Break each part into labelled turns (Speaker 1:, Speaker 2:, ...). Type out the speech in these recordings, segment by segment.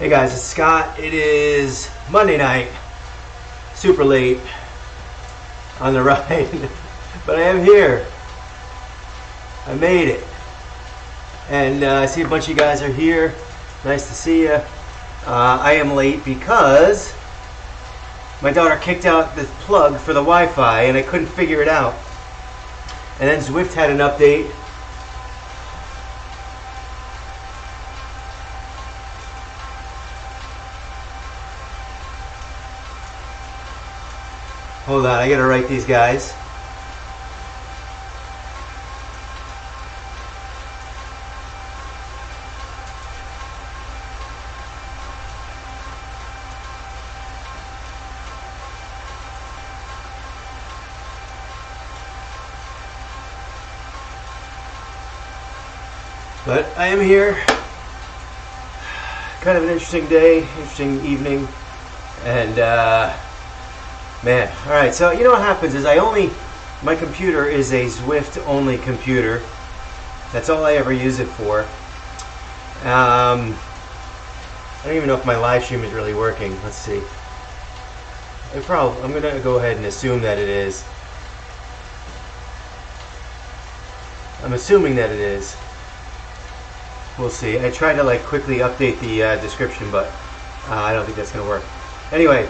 Speaker 1: Hey guys, it's Scott. It is Monday night, super late on the ride, but I am here. I made it. And I see a bunch of you guys are here. Nice to see you. I am late because my daughter kicked out the plug for the Wi-Fi and I couldn't figure it out. And then Zwift had an update. Hold on, I gotta write these guys. But I am here. Kind of an interesting day, interesting evening, and man, all right. So you know what happens is my computer is a Zwift only computer. That's all I ever use it for. I don't even know if my live stream is really working. Let's see. I'm gonna go ahead and assume that it is. I'm assuming that it is. We'll see. I tried to quickly update the description, but I don't think that's gonna work. Anyway.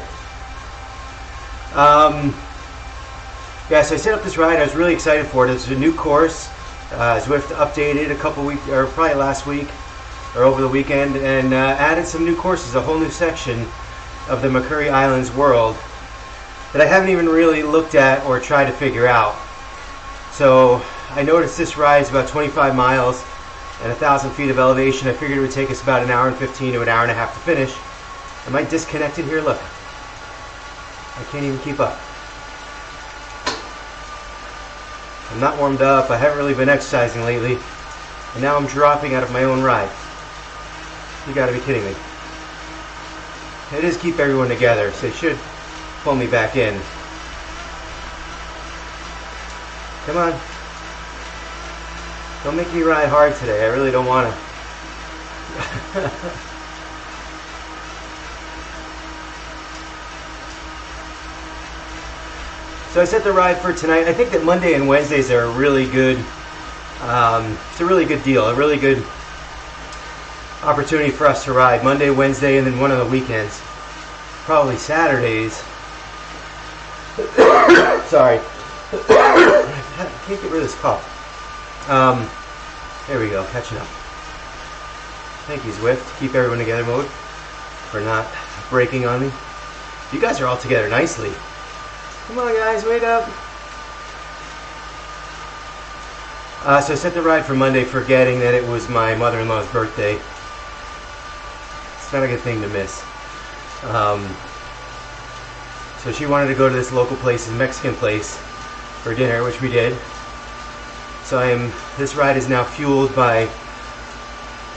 Speaker 1: Yeah, so I set up this ride. I was really excited for it. It's a new course. Zwift updated a couple weeks, or probably last week, or over the weekend, and added some new courses, a whole new section of the McCurry Islands world that I haven't even really looked at or tried to figure out. So I noticed this ride is about 25 miles and 1,000 feet of elevation. I figured it would take us about an hour and 15 to an hour and a half to finish. Am I disconnected here? Look. I can't even keep up. I'm not warmed up. I haven't really been exercising lately. And now I'm dropping out of my own ride. You gotta be kidding me. It is keep everyone together, so they should pull me back in. Come on. Don't make me ride hard today. I really don't want to. So I set the ride for tonight. I think that Monday and Wednesdays are a really good, it's a really good deal, a really good opportunity for us to ride. Monday, Wednesday, and then one of the weekends. Probably Saturdays. Sorry. I can't get rid of this cough. There we go, catching up. Thank you, Zwift. Keep everyone together mode for not breaking on me. You guys are all together nicely. Come on, guys, wake up. So I set the ride for Monday, forgetting that it was my mother-in-law's birthday. It's not a good thing to miss. So she wanted to go to this local place, this Mexican place, for dinner, which we did. So this ride is now fueled by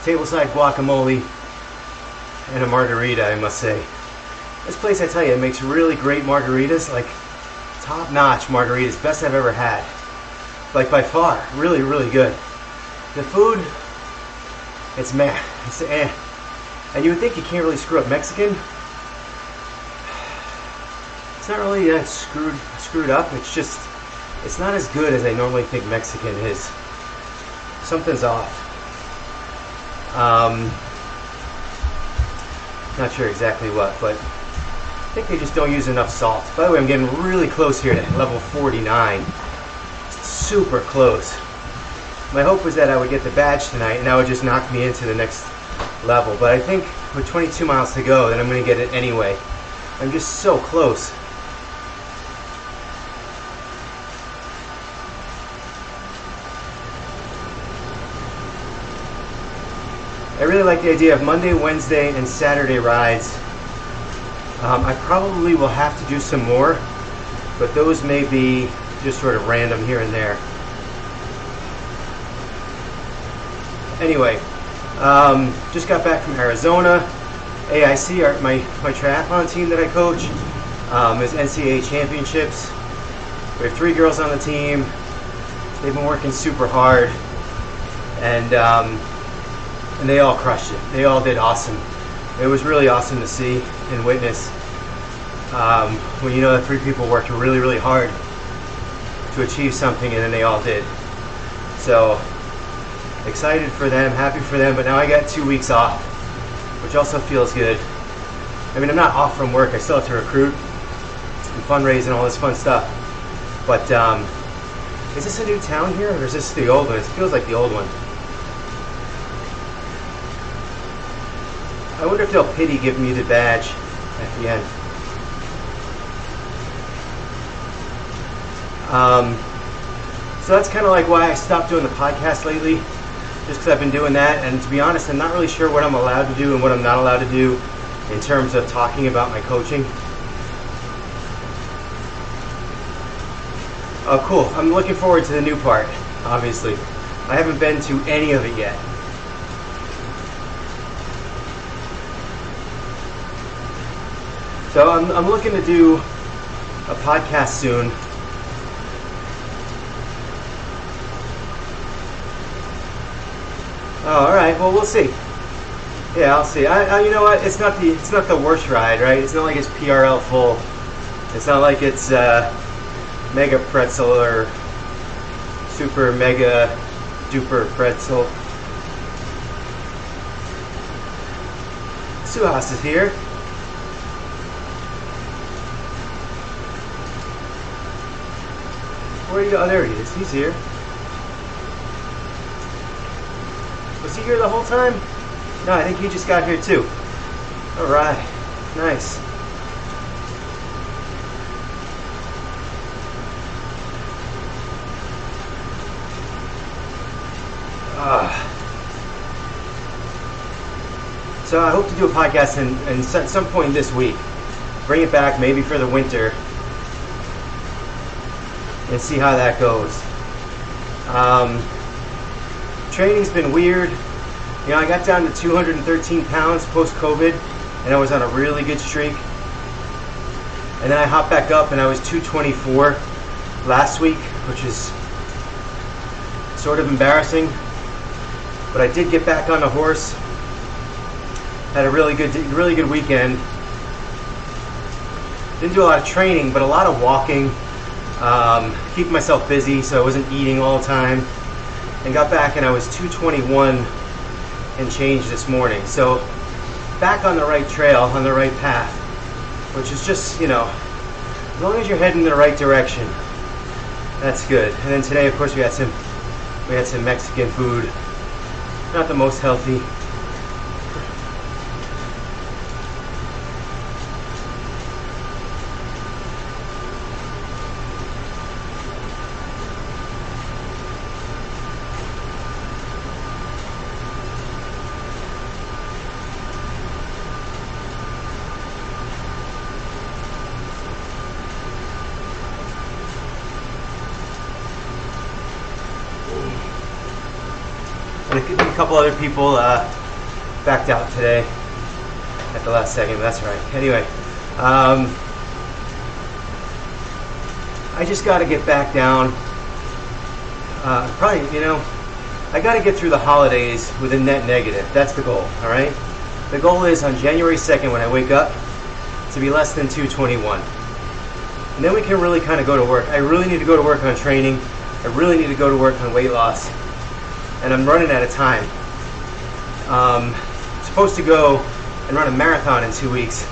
Speaker 1: tableside guacamole and a margarita, I must say. This place, I tell you, it makes really great margaritas, like top-notch margaritas, best I've ever had. Like by far, really, really good. The food, it's meh. It's eh. And you would think you can't really screw up Mexican. It's not really screwed up. It's just, it's not as good as I normally think Mexican is. Something's off. Not sure exactly what, but I think they just don't use enough salt. By the way, I'm getting really close here to level 49. Super close. My hope was that I would get the badge tonight and that would just knock me into the next level. But I think with 22 miles to go, then I'm going to get it anyway. I'm just so close. I really like the idea of Monday, Wednesday, and Saturday rides. I probably will have to do some more, but those may be just sort of random here and there. Anyway, just got back from Arizona. AIC, my triathlon team that I coach, is NCAA championships. We have 3 girls on the team. They've been working super hard, and they all crushed it. They all did awesome. it was really awesome to see and witness when you know that 3 people worked really, really hard to achieve something, and then they all did. So excited for them, happy for them, but now I got 2 weeks off, which also feels good. I mean, I'm not off from work, I still have to recruit and fundraise and all this fun stuff. But is this a new town here, or is this the old one? It feels like the old one. I wonder if they'll pity give me the badge at the end. So that's kind of like why I stopped doing the podcast lately, just because I've been doing that, and to be honest, I'm not really sure what I'm allowed to do and what I'm not allowed to do in terms of talking about my coaching. Oh, cool. I'm looking forward to the new part, obviously. I haven't been to any of it yet. So I'm looking to do a podcast soon. Oh, all right. Well, we'll see. Yeah, I'll see. You know what? It's not the worst ride, right? It's not like it's PRL full. It's not like it's Mega Pretzel or Super Mega Duper Pretzel. Suhas is here. Where you go? Oh, there he is. He's here. Was he here the whole time? No, I think he just got here too. All right. Nice. So I hope to do a podcast at some point this week. Bring it back maybe for the winter and see how that goes. Training's been weird. You know, I got down to 213 pounds post-COVID, and I was on a really good streak. And then I hopped back up, and I was 224 last week, which is sort of embarrassing. But I did get back on the horse. Had a really good weekend. Didn't do a lot of training, but a lot of walking. Keeping myself busy so I wasn't eating all the time. And got back and I was 221 and change this morning. So back on the right trail, on the right path, which is just, you know, as long as you're heading in the right direction, that's good. And then today, of course, we had some Mexican food. Not the most healthy. And a couple other people backed out today at the last second. That's right. Anyway, I just got to get back down. Probably, you know, I got to get through the holidays with a net negative. That's the goal, all right? The goal is on January 2nd when I wake up to be less than 221. And then we can really kind of go to work. I really need to go to work on training. I really need to go to work on weight loss. And I'm running out of time. Supposed to go and run a marathon in 2 weeks.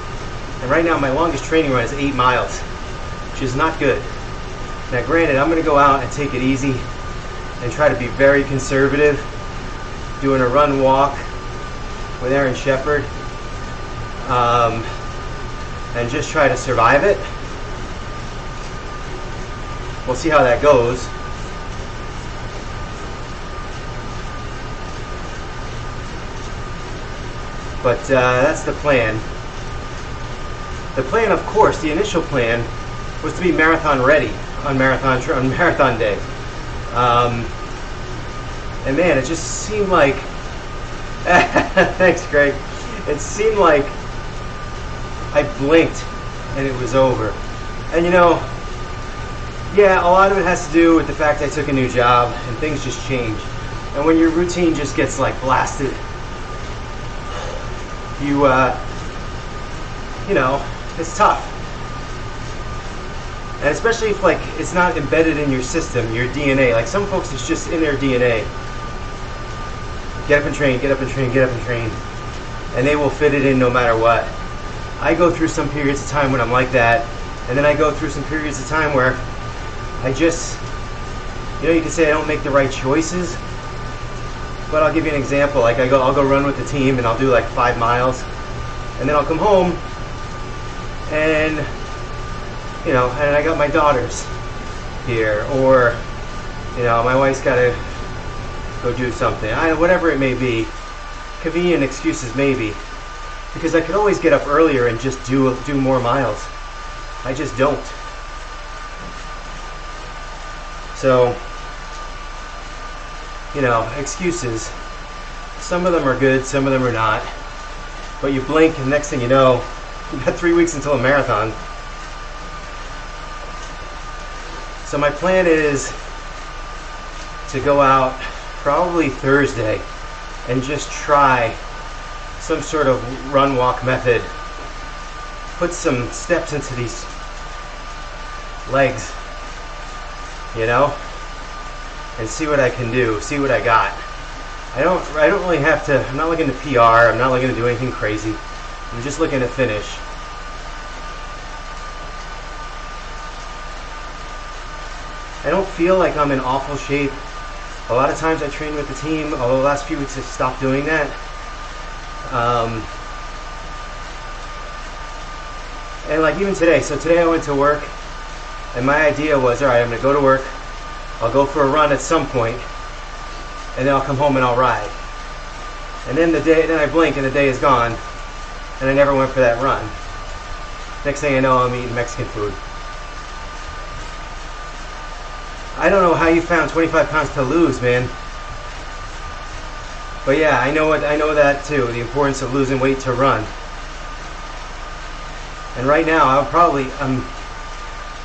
Speaker 1: And right now my longest training run is 8 miles, which is not good. Now granted, I'm going to go out and take it easy and try to be very conservative, doing a run walk with Aaron Shepard, and just try to survive it. We'll see how that goes. But that's the plan. The plan, of course, the initial plan was to be marathon ready on marathon day. And man, it just seemed like, thanks Greg, it seemed like I blinked and it was over. And you know, yeah, a lot of it has to do with the fact I took a new job and things just change. And when your routine just gets like blasted, you know, it's tough. And especially if like it's not embedded in your system, your DNA. Like some folks, it's just in their DNA. Get up and train, get up and train, get up and train. And they will fit it in no matter what. I go through some periods of time when I'm like that. And then I go through some periods of time where I just, you know, you can say I don't make the right choices. But I'll give you an example. Like I'll go run with the team and I'll do like 5 miles. And then I'll come home and, you know, and I got my daughters here, or, you know, my wife's got to go do something. Whatever it may be. Convenient excuses maybe. Because I could always get up earlier and just do more miles. I just don't. So, you know, excuses. Some of them are good, some of them are not. But you blink and next thing you know, you've got 3 weeks until a marathon. So my plan is to go out probably Thursday and just try some sort of run walk method. Put some steps into these legs, you know, and see what I can do, see what I got. I don't really have to, I'm not looking to PR, I'm not looking to do anything crazy. I'm just looking to finish. I don't feel like I'm in awful shape. A lot of times I train with the team, although the last few weeks I've stopped doing that. And like even today, so today I went to work and my idea was, alright, I'm going to go to work, I'll go for a run at some point, and then I'll come home and I'll ride. And then then I blink and the day is gone, and I never went for that run. Next thing I know, I'm eating Mexican food. I don't know how you found 25 pounds to lose, man. But yeah, I know that too, the importance of losing weight to run. And right now, I'll probably,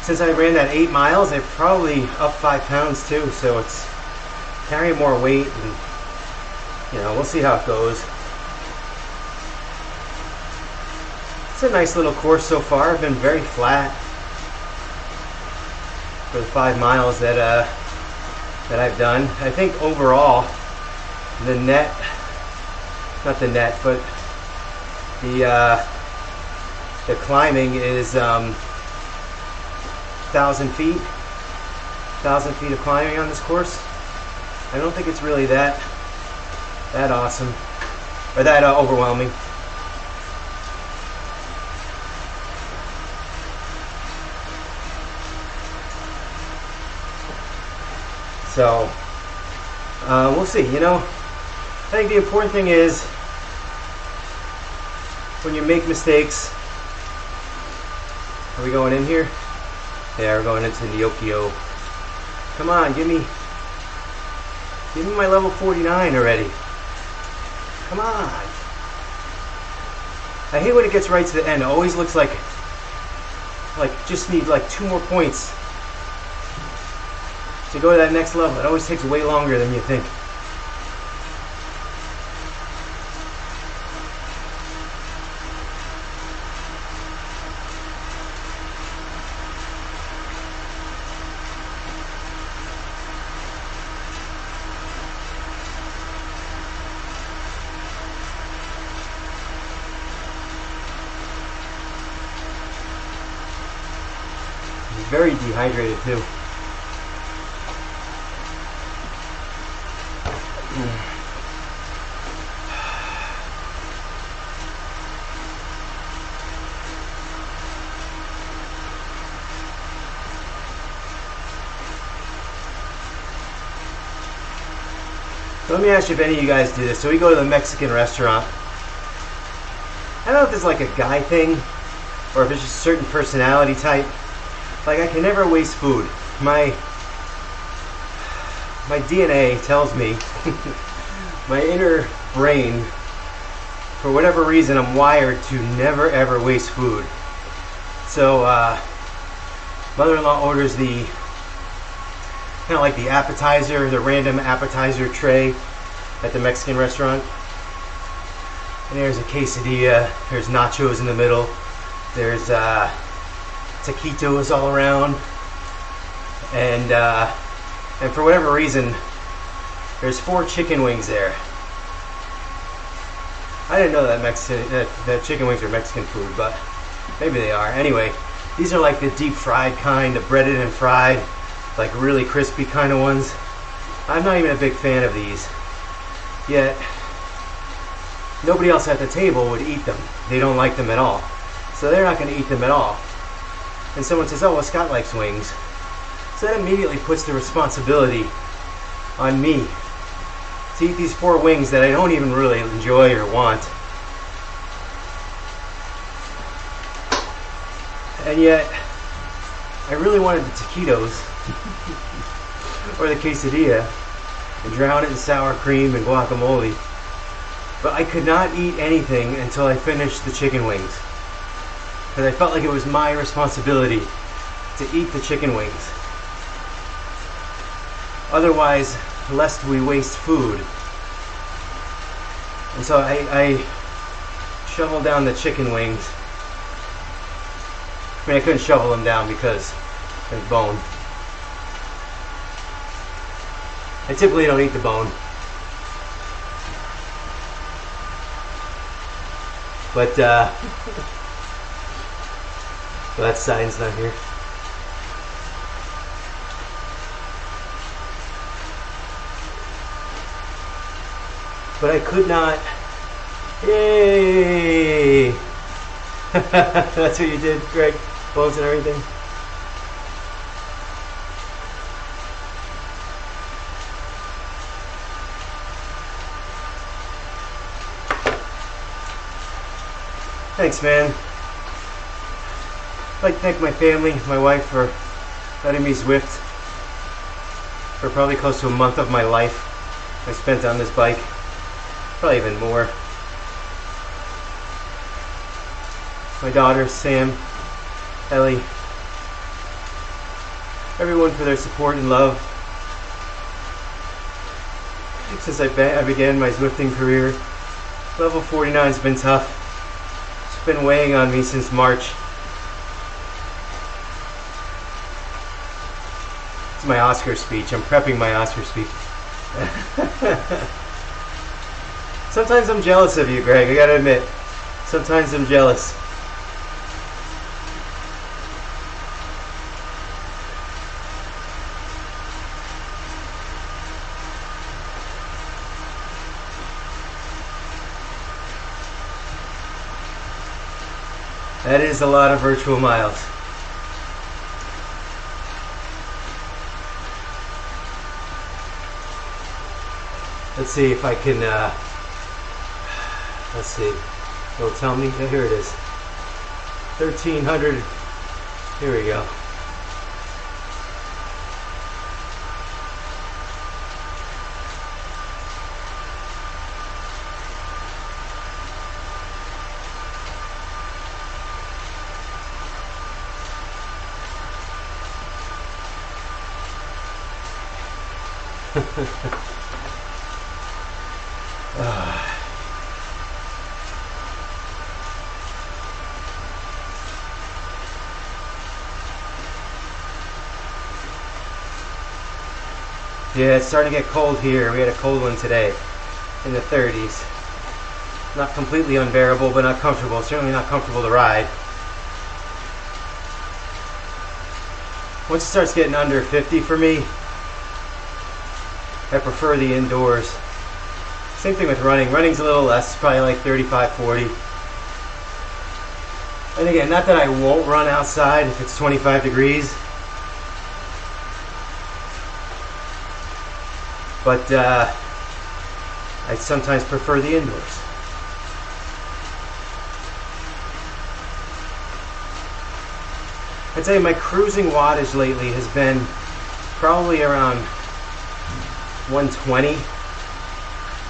Speaker 1: since I ran that 8 miles, I'm probably up 5 pounds too, so it's carrying more weight, and, you know, we'll see how it goes. It's a nice little course so far. I've been very flat for the 5 miles that I've done. I think overall, the net, not the net, but the climbing is 1,000 feet. 1,000 feet of climbing on this course. I don't think it's really that awesome or that overwhelming. So we'll see. You know, I think the important thing is when you make mistakes. Are we going in here? Yeah, we're going into Neokio. Come on, give me my level 49 already. Come on. I hate when it gets right to the end. It always looks like just need like 2 more points to go to that next level. It always takes way longer than you think. Very dehydrated too. So let me ask you if any of you guys do this. So we go to the Mexican restaurant. I don't know if it's like a guy thing or if it's just a certain personality type. Like, I can never waste food. My DNA tells me, my inner brain, for whatever reason, I'm wired to never ever waste food. So, mother-in-law orders the, kind of like the appetizer, the random appetizer tray at the Mexican restaurant. And there's a quesadilla, there's nachos in the middle, there's taquitos all around, and for whatever reason, there's 4 chicken wings there. I didn't know that that chicken wings are Mexican food, but maybe they are. Anyway, these are like the deep fried kind, the breaded and fried, like really crispy kind of ones. I'm not even a big fan of these, yet nobody else at the table would eat them. They don't like them at all, so they're not going to eat them at all. And someone says, oh, well, Scott likes wings. So that immediately puts the responsibility on me to eat these 4 wings that I don't even really enjoy or want. And yet, I really wanted the taquitos or the quesadilla and drown it in sour cream and guacamole. But I could not eat anything until I finished the chicken wings, because I felt like it was my responsibility to eat the chicken wings. Otherwise, lest we waste food. And so I shoveled down the chicken wings. I mean, I couldn't shovel them down because there's bone. I typically don't eat the bone, but well, that sign's not here. But I could not. Yay! That's what you did, Greg? Bones and everything? Thanks, man. I'd like to thank my family, my wife, for letting me Zwift for probably close to a month of my life I spent on this bike. Probably even more. My daughters, Sam, Ellie, everyone for their support and love. Since I began my Zwifting career, level 49 has been tough. It's been weighing on me since March. It's my Oscar speech. I'm prepping my Oscar speech. Sometimes I'm jealous of you, Greg. I gotta admit. Sometimes I'm jealous. That is a lot of virtual miles. Let's see if I can, let's see. It'll tell me. Oh, here it is. 1,300. Here we go. Yeah, it's starting to get cold here. We had a cold one today in the 30s. Not completely unbearable, but not comfortable. Certainly not comfortable to ride. Once it starts getting under 50 for me, I prefer the indoors. Same thing with running. Running's a little less, probably like 35, 40. And again, not that I won't run outside if it's 25 degrees. But I sometimes prefer the indoors. I'd say my cruising wattage lately has been probably around 120,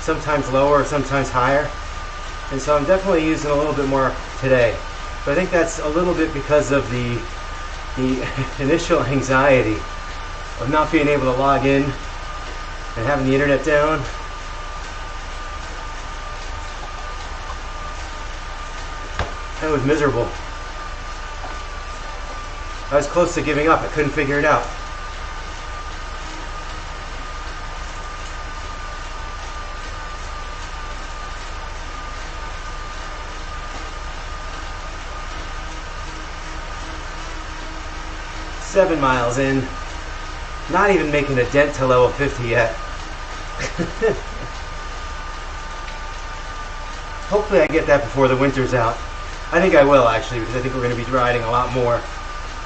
Speaker 1: sometimes lower, sometimes higher. And so I'm definitely using a little bit more today. But I think that's a little bit because of the initial anxiety of not being able to log in and having the internet down. That was miserable. I was close to giving up. I couldn't figure it out. Seven miles in. Not even making a dent to level 50 yet. Hopefully I get that before the winter's out. I think I will, actually, because I think we're going to be riding a lot more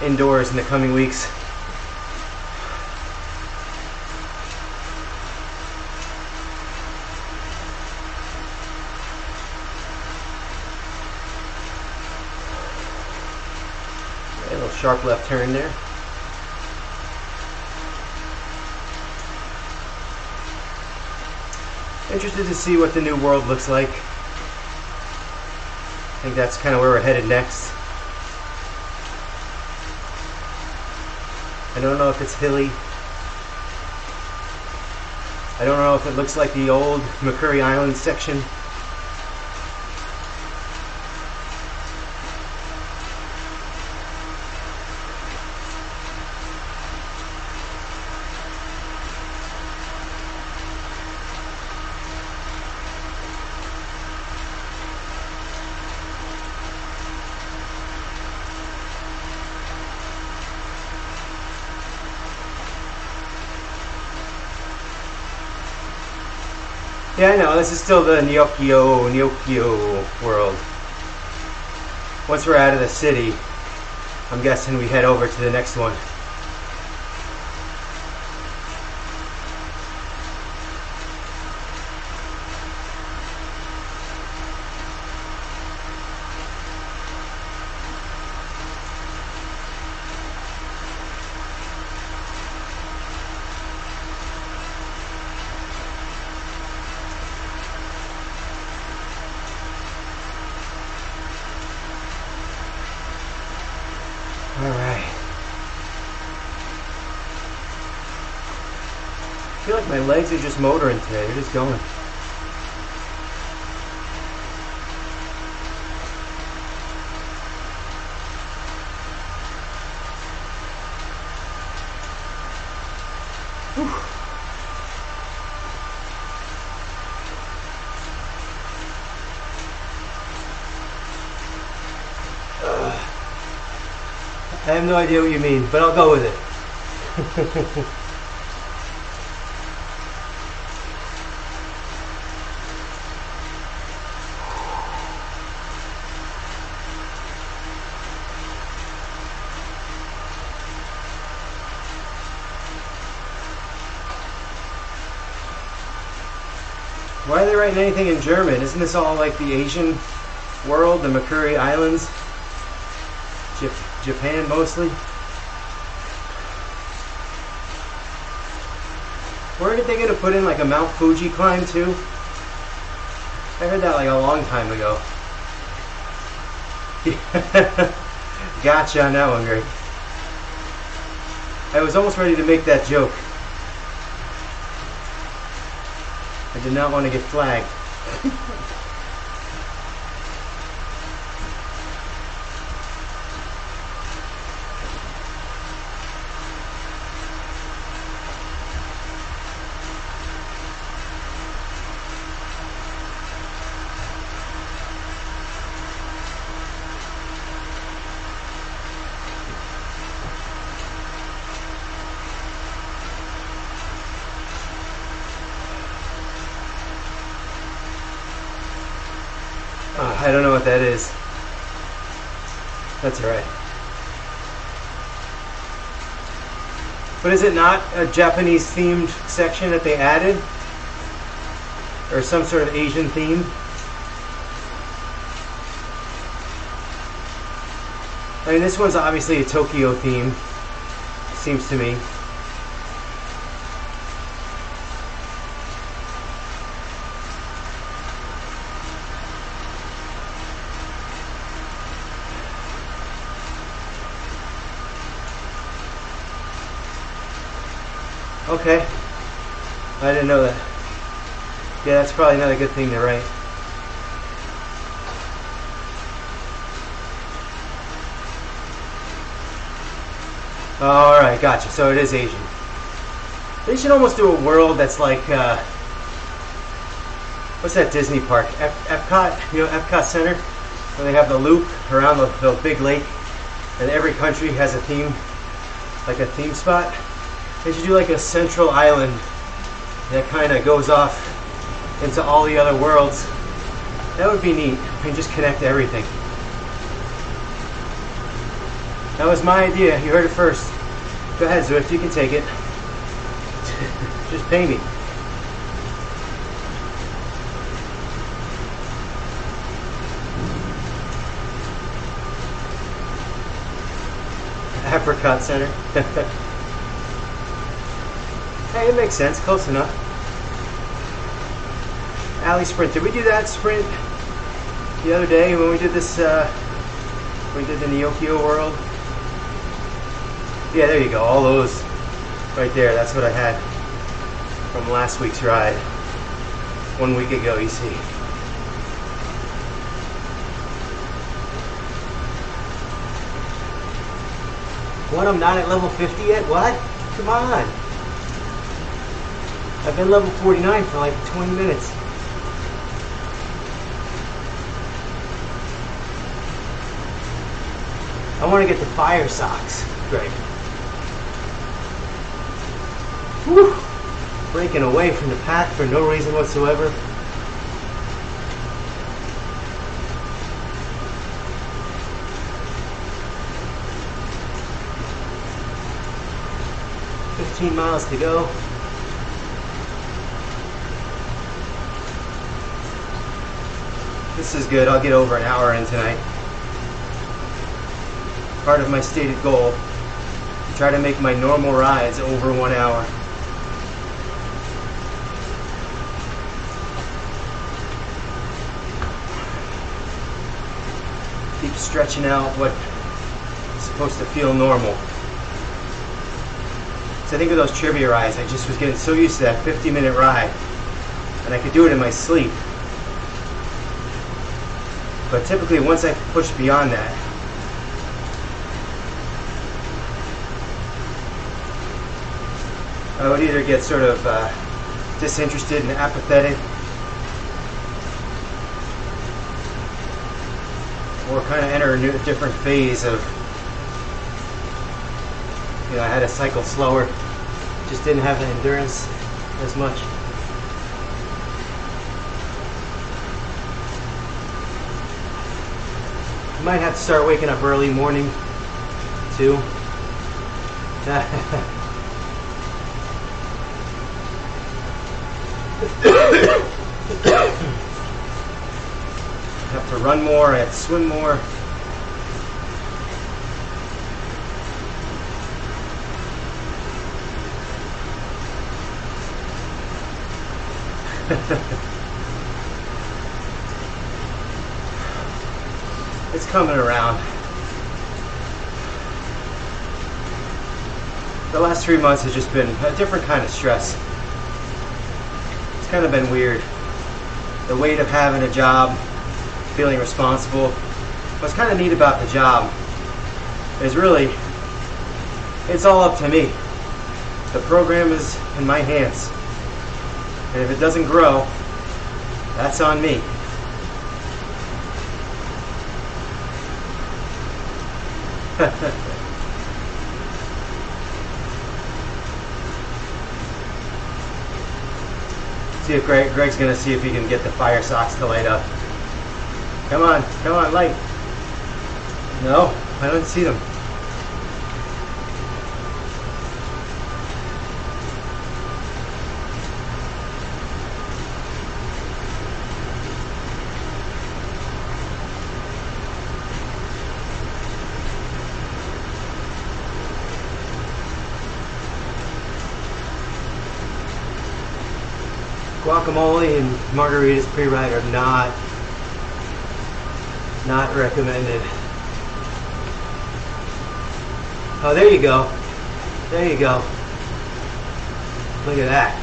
Speaker 1: indoors in the coming weeks. A little sharp left turn there. Interested to see what the new world looks like. I think that's kind of where we're headed next. I don't know if it's hilly. I don't know if it looks like the old McCurry Island section. Yeah, I know, this is still the Nyokyo world. Once we're out of the city, I'm guessing we head over to the next one. Alright. I feel like my legs are just motoring today. They're just going. Whew. I have no idea what you mean, but I'll go with it. Why are they writing anything in German? Isn't this all like the Asian world, the McCurry Islands? Japan mostly? Weren't they going to put in like a Mount Fuji climb too? I heard that like a long time ago. Gotcha on that one, Greg. I was almost ready to make that joke. I did not want to get flagged. I don't know what that is. That's alright. But is it not a Japanese themed section that they added? Or some sort of Asian theme? I mean, this one's obviously a Tokyo theme, seems to me. Okay. I didn't know that. Yeah, that's probably not a good thing to write. All right, gotcha. So it is Asian. They should almost do a world that's like, what's that Disney park? Epcot, you know, Epcot Center, where they have the loop around the big lake, and every country has a theme, like a theme spot. They should do like a central island that kind of goes off into all the other worlds. That would be neat, and just connect everything. That was my idea. You heard it first. Go ahead, Zwift. You can take it. Just pay me. Apricot Center. Hey, it makes sense. Close enough. Alley Sprint. Did we do that sprint the other day when we did this? We did the Neokio World. Yeah, there you go. All those right there. That's what I had from last week's ride. 1 week ago, you see. What? I'm not at level 50 yet? What? Come on. I've been level 49 for like 20 minutes. I want to get the fire socks. Great. Whew. Breaking away from the pack for no reason whatsoever. Miles to go. This is good. I'll get over an hour in tonight. Part of my stated goal, to try to make my normal rides over 1 hour. Keep stretching out what's supposed to feel normal. I think of those trivia rides, I just was getting so used to that 50-minute ride, and I could do it in my sleep. But typically, once I push beyond that, I would either get sort of disinterested and apathetic, or kind of enter a different phase of, you know, I had to cycle slower, just didn't have the endurance as much. I might have to start waking up early morning too. I have to run more, I have to swim more. It's coming around. The last 3 months has just been a different kind of stress. It's kind of been weird. The weight of having a job, feeling responsible. What's kind of neat about the job is really, it's all up to me. The program is in my hands. And if it doesn't grow, that's on me. See if Greg's gonna see if he can get the fire socks to light up. Come on, light. No, I don't see them. Guacamole and margaritas pre-ride are not recommended. Oh, there you go. There you go. Look at that.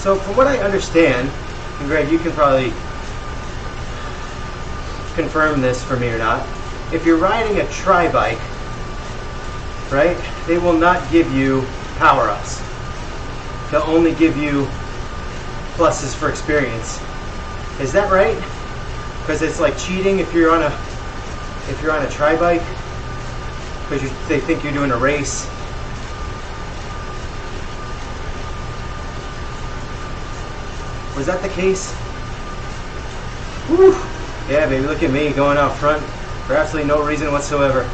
Speaker 1: So from what I understand, and Greg, you can probably confirm this for me or not, if you're riding a tri-bike, right, they will not give you power-ups. They'll only give you pluses for experience. Is that right? Because it's like cheating if you're on a tri-bike, because they think you're doing a race. Was that the case? Whew. Yeah, baby, look at me going out front for absolutely no reason whatsoever.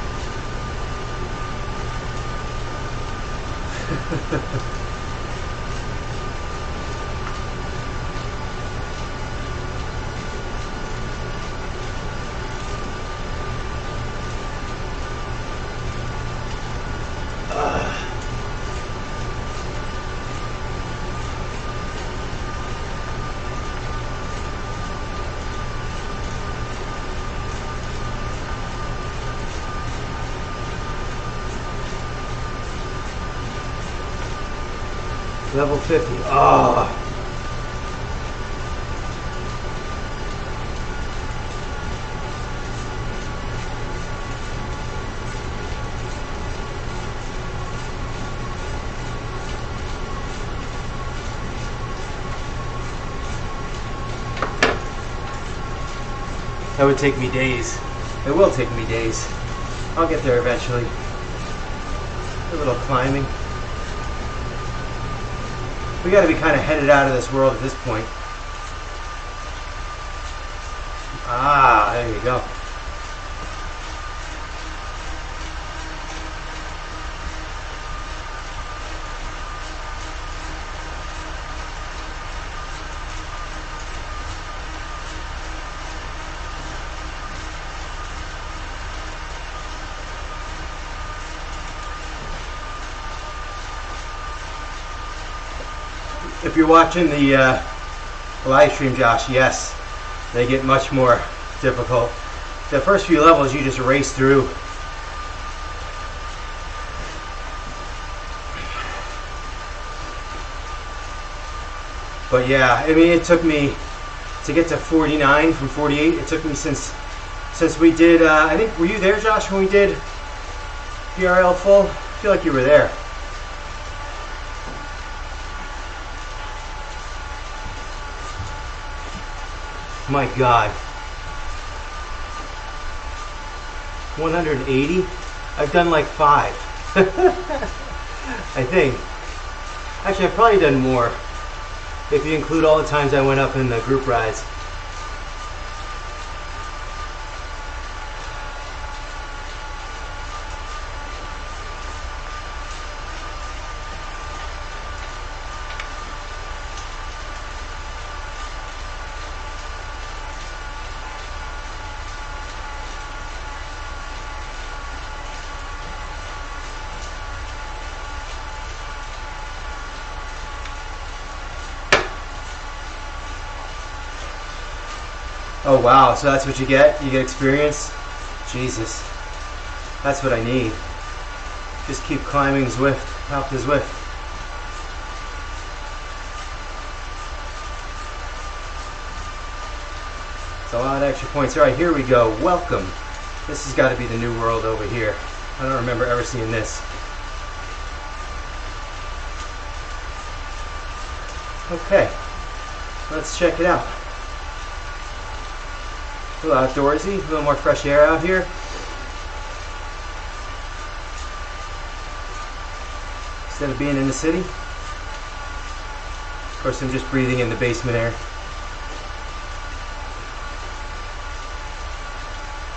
Speaker 1: Level 50. Oh. That would take me days. It will take me days. I'll get there eventually. A little climbing. We got to be kind of headed out of this world at this point. Ah, there you go. If you're watching the live stream, Josh, yes, they get much more difficult. The first few levels you just race through. But yeah, I mean, it took me to get to 49 from 48. It took me since we did, I think, were you there, Josh, when we did PRL full? I feel like you were there. My God. 180? I've done like 5. I think. Actually, I've probably done more if you include all the times I went up in the group rides. Oh wow, so that's what you get? You get experience? Jesus. That's what I need. Just keep climbing Zwift, up to Zwift. It's a lot of extra points. Alright, here we go. Welcome. This has got to be the new world over here. I don't remember ever seeing this. Okay, let's check it out. A little outdoorsy, a little more fresh air out here. Instead of being in the city. Of course, I'm just breathing in the basement air.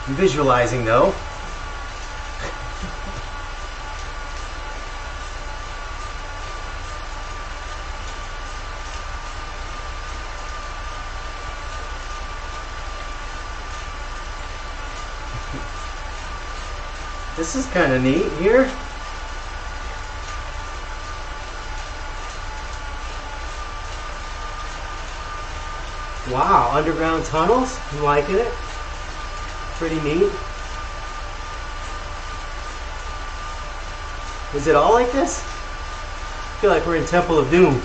Speaker 1: I'm visualizing though. This is kind of neat here. Wow, underground tunnels. I'm liking it. Pretty neat. Is it all like this? I feel like we're in Temple of Doom.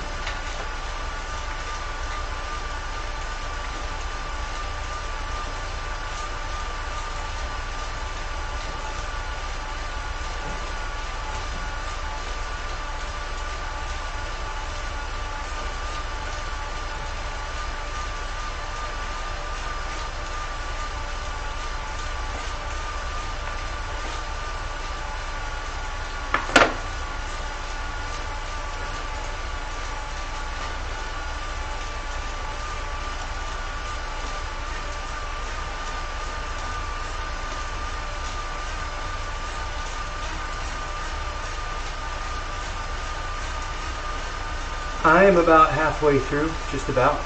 Speaker 1: I am about halfway through, just about.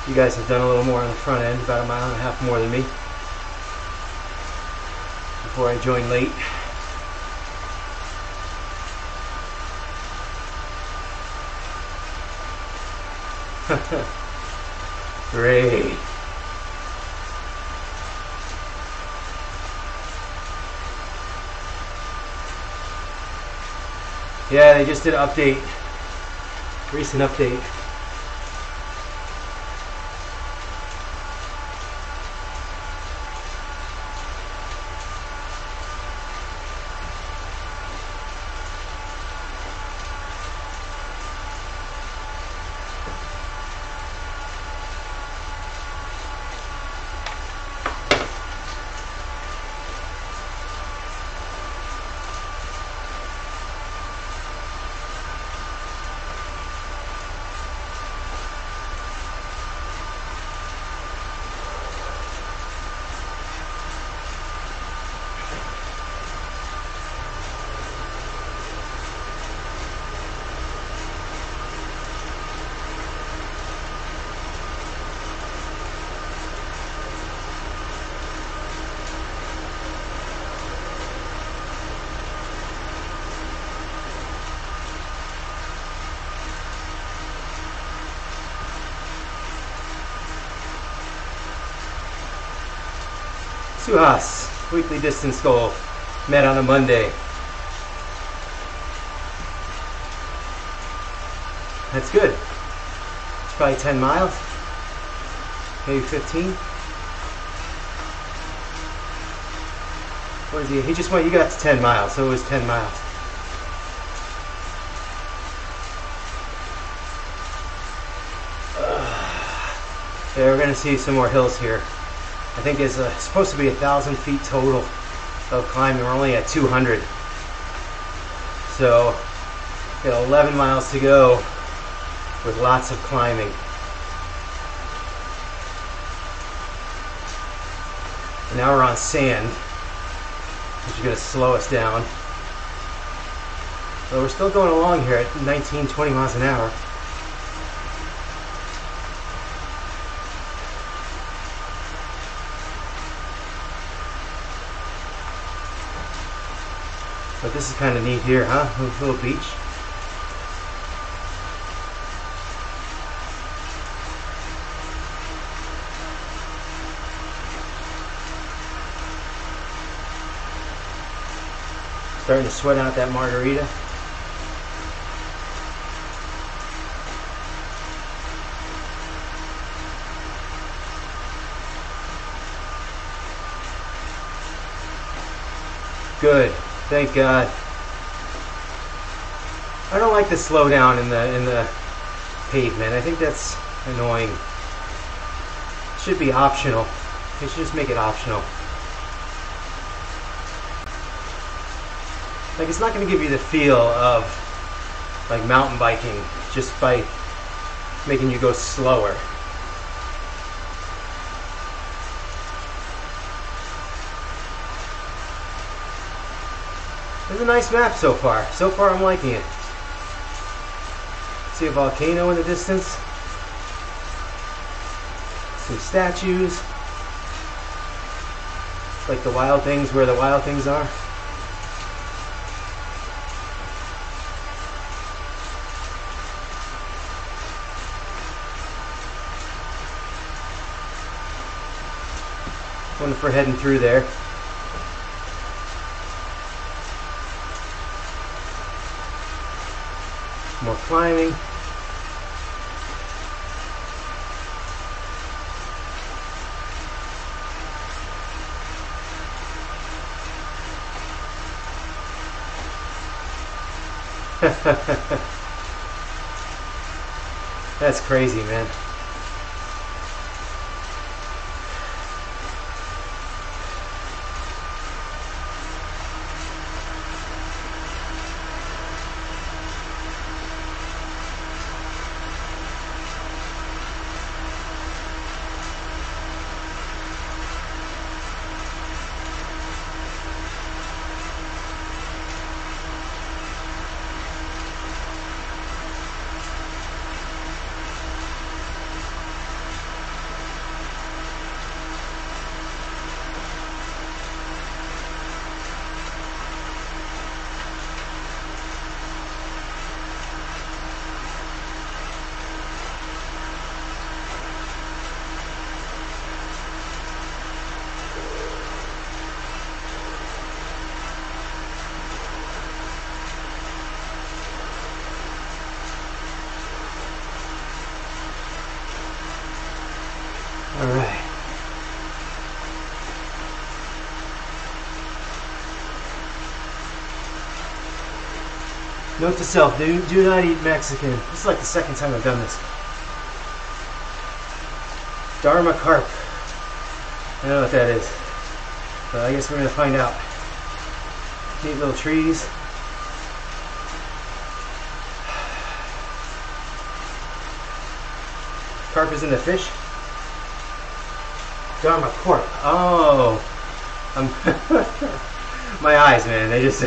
Speaker 1: You guys have done a little more on the front end, about 1.5 miles more than me, before I joined late. Great. Yeah, they just did an update. Recent update. Suhas, weekly distance goal, met on a Monday. That's good. It's probably 10 miles, maybe 15. What is he? He just went, you got to 10 miles, so it was 10 miles. Yeah, we're going to see some more hills here. I think it's supposed to be 1,000 feet total of climbing. We're only at 200. So, got 11 miles to go with lots of climbing. And now we're on sand, which is going to slow us down. But we're still going along here at 19, 20 miles an hour. But this is kind of neat here, huh? A little beach. Starting to sweat out that margarita. Good. Thank God. I don't like the slowdown in the pavement. I think that's annoying. It should be optional. They should just make it optional. Like, it's not going to give you the feel of like mountain biking just by making you go slower. It's a nice map so far. So far I'm liking it. See a volcano in the distance. Some statues. Like the wild things where the wild things are. Wonder if we're heading through there. More climbing. That's crazy, man. All right. Note to self, do not eat Mexican. This is like the second time I've done this. Dharma carp. I don't know what that is. But I guess we're going to find out. Neat little trees. Carp is in the fish. Dharma carp. Oh. My eyes, man. They just...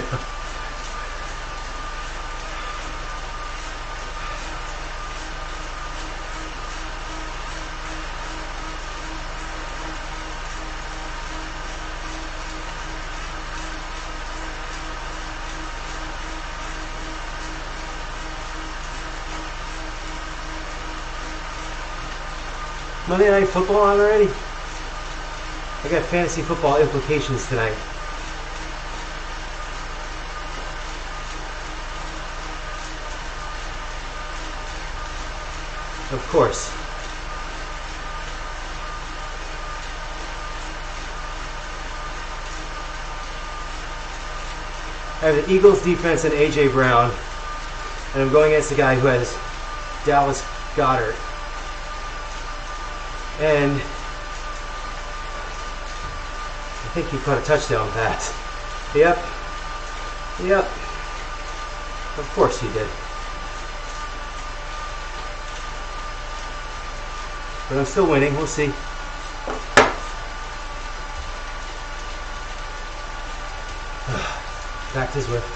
Speaker 1: Monday Night Football on already? I got fantasy football implications tonight. Of course. I have the Eagles defense and A.J. Brown, and I'm going against a guy who has Dallas Goedert. And I think he caught a touchdown pass. Yep. Yep. Of course he did. But I'm still winning. We'll see. Back to Zwift.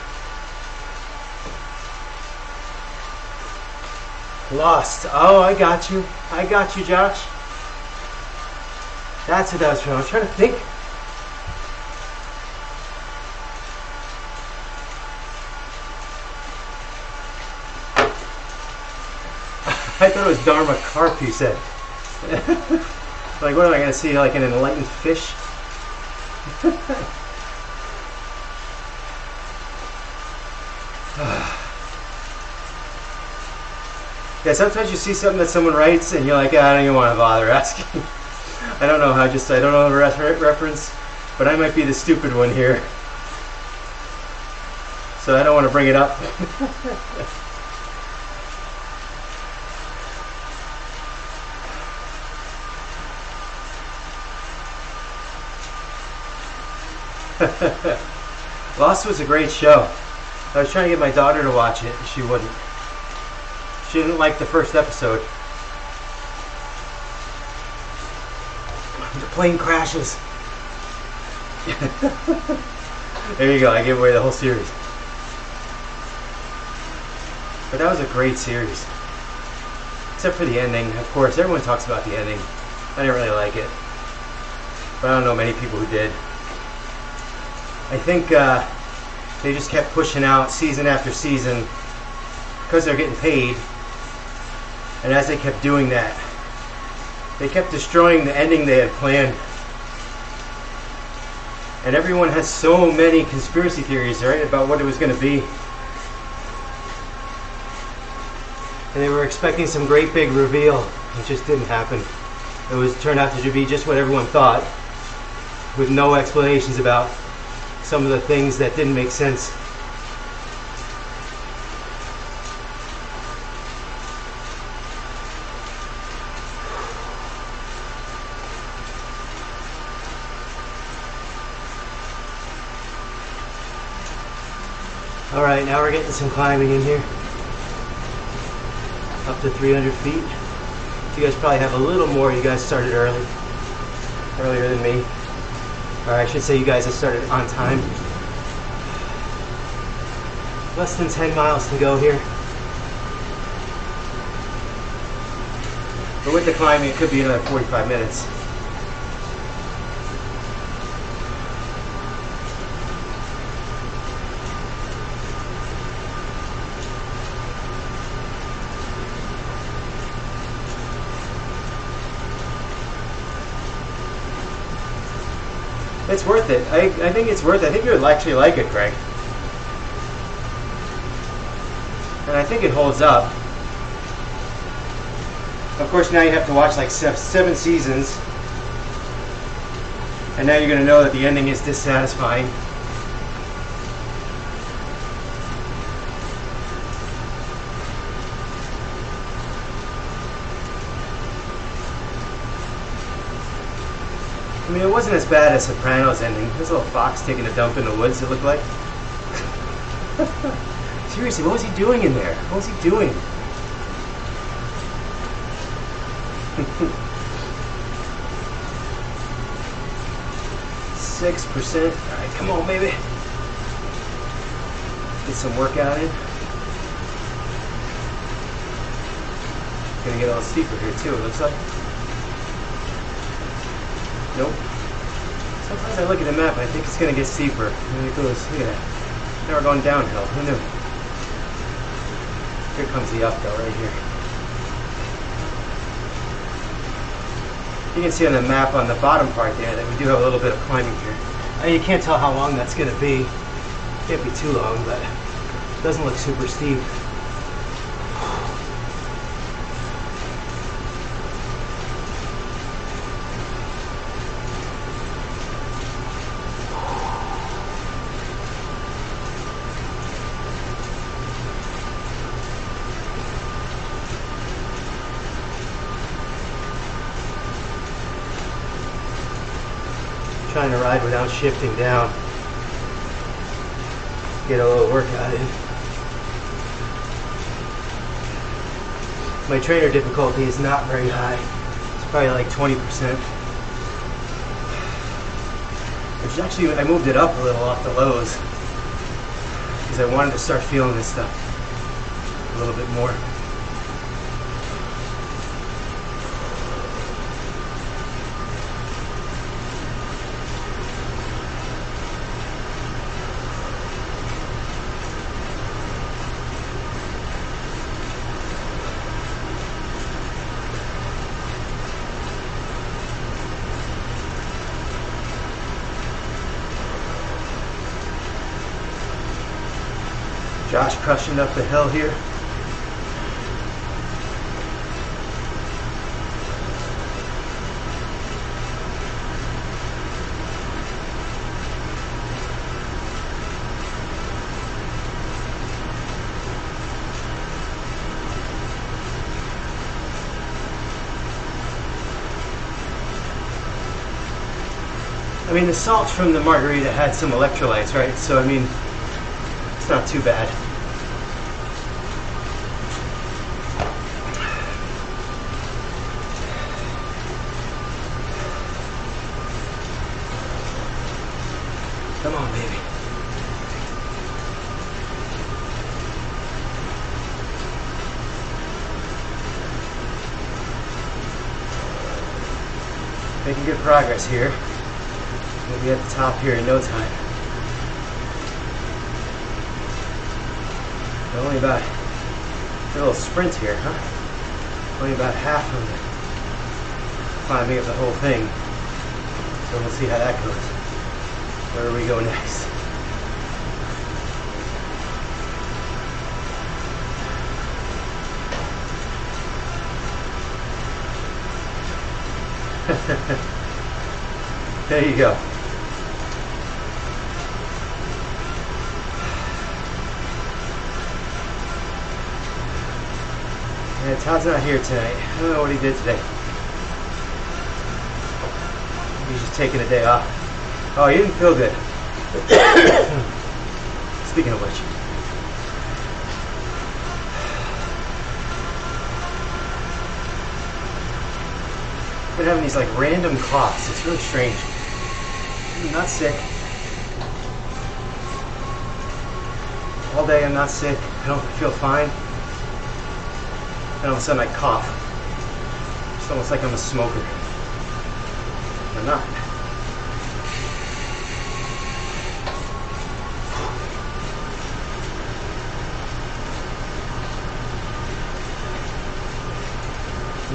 Speaker 1: Lost. Oh, I got you. I got you, Josh. That's what that was from. I was trying to think. I thought it was Dharma carp, you said. Like, what am I going to see? Like an enlightened fish? Yeah, sometimes you see something that someone writes and you're like, I don't even want to bother asking. I don't know how, I don't know the reference, but I might be the stupid one here. So I don't want to bring it up. Lost was a great show. I was trying to get my daughter to watch it, and she wouldn't. She didn't like the first episode. The plane crashes. There you go, I gave away the whole series. But that was a great series. Except for the ending. Of course, everyone talks about the ending. I didn't really like it. But I don't know many people who did. I think they just kept pushing out season after season because they're getting paid. And as they kept doing that, they kept destroying the ending they had planned. And everyone has so many conspiracy theories, right, about what it was going to be. And they were expecting some great big reveal. It just didn't happen. It turned out to be just what everyone thought, with no explanations about some of the things that didn't make sense. Alright, now we're getting some climbing in here. Up to 300 feet. You guys probably have a little more. You guys started earlier than me. Or I should say you guys have started on time. Less than 10 miles to go here. But with the climbing, it could be another 45 minutes. It's worth it. I think it's worth it. I think you would actually like it, Greg. And I think it holds up. Of course, now you have to watch like 7 seasons, and now you're going to know that the ending is dissatisfying. I mean, it wasn't as bad as Sopranos ending. This little fox taking a dump in the woods, it looked like. Seriously, what was he doing in there? What was he doing? %. Alright, come on, baby. Get some workout in. Gonna get a little steeper here too, it looks like. Nope. Sometimes I look at the map and I think it's gonna get steeper. And it goes, look at that. Now we're going downhill. Who knew? Here comes the up though, right here. You can see on the map on the bottom part there that we do have a little bit of climbing here. You can't tell how long that's going to be. Can't be too long, but it doesn't look super steep. Trying to ride without shifting down. Get a little workout in. My trainer difficulty is not very high. It's probably like 20%. Which is actually, I moved it up a little off the lows because I wanted to start feeling this stuff a little bit more. Josh crushing up the hill here. I mean, the salt from the margarita had some electrolytes, right? So, I mean, it's not too bad. Come on, baby. Making good progress here. We'll be at the top here in no time. But only about a little sprint here, huh? Only about half of the climbing of the whole thing. So we'll see how that goes. Where do we go next? There you go. Yeah, Todd's not here tonight. I don't know what he did today. He's just taking a day off. Oh, he didn't feel good. Speaking of which. I've been having these like random coughs. It's really strange. I'm not sick. All day I'm not sick. I don't feel fine. And all of a sudden I cough. It's almost like I'm a smoker. I'm not.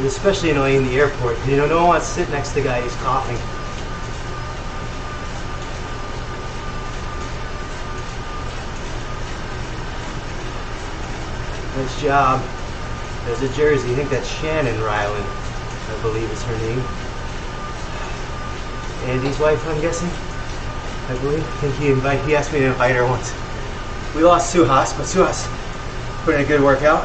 Speaker 1: It's especially annoying in the airport. You know, no one wants to sit next to the guy who's coughing. Nice job. There's a jersey. I think that's Shannon Ryland, I believe is her name. Andy's wife, I'm guessing. I believe. I think he asked me to invite her once. We lost Suhas, but Suhas put in a good workout.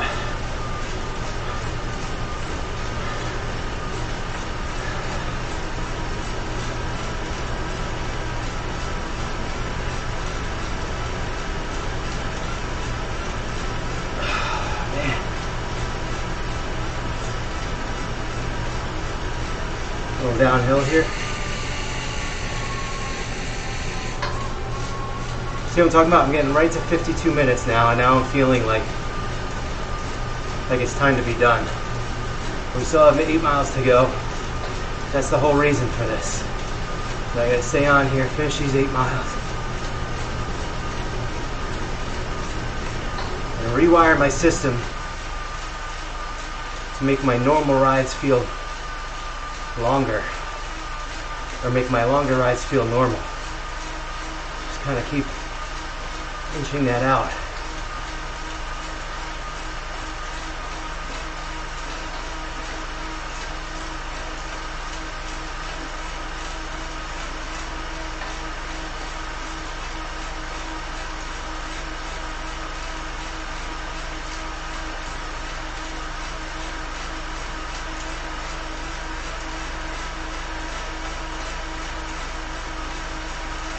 Speaker 1: Man. A little downhill here. See what I'm talking about? I'm getting right to 52 minutes now, and now I'm feeling like it's time to be done. We still have 8 miles to go. That's the whole reason for this. So I gotta stay on here, finish these 8 miles. And rewire my system to make my normal rides feel longer. Or make my longer rides feel normal. Just kind of keep inching that out.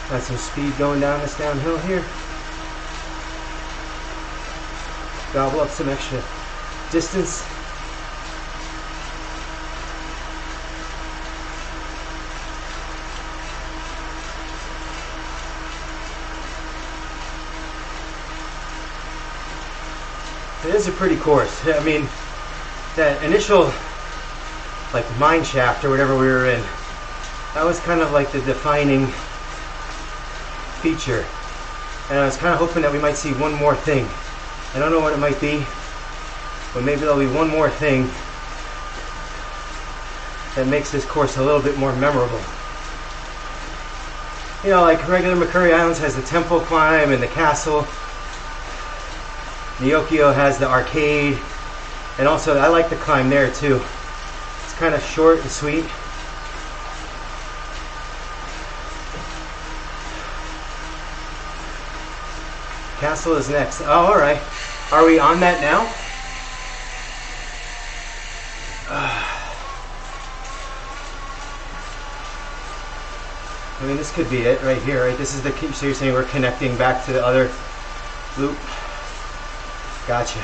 Speaker 1: Got some speed going down this downhill here. Gobble up some extra distance. It is a pretty course. I mean, that initial like mine shaft or whatever we were in, that was kind of like the defining feature. And I was kind of hoping that we might see one more thing. I don't know what it might be, but maybe there'll be one more thing that makes this course a little bit more memorable. You know, like regular McCurry Islands has the temple climb and the castle. Neokio has the arcade, and also I like the climb there too. It's kind of short and sweet. Castle is next. Oh, all right. Are we on that now? I mean, this could be it right here, right? This is the, so you're saying we're connecting back to the other loop? Gotcha.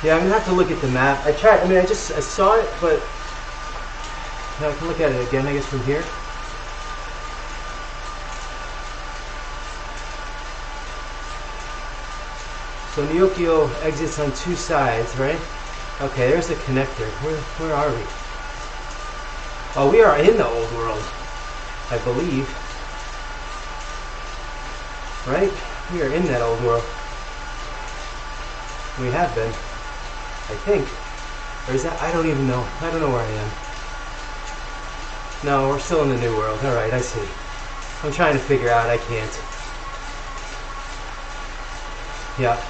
Speaker 1: Yeah, I'm gonna have to look at the map. I saw it, but now I can look at it again, I guess, from here. So Neokio exits on two sides, right? Okay, there's the connector. Where are we? Oh, we are in the old world, I believe. Right? We are in that old world. We have been. I think. Or is that? I don't even know. I don't know where I am. No, we're still in the new world. Alright, I see. I'm trying to figure out. I can't. Yeah.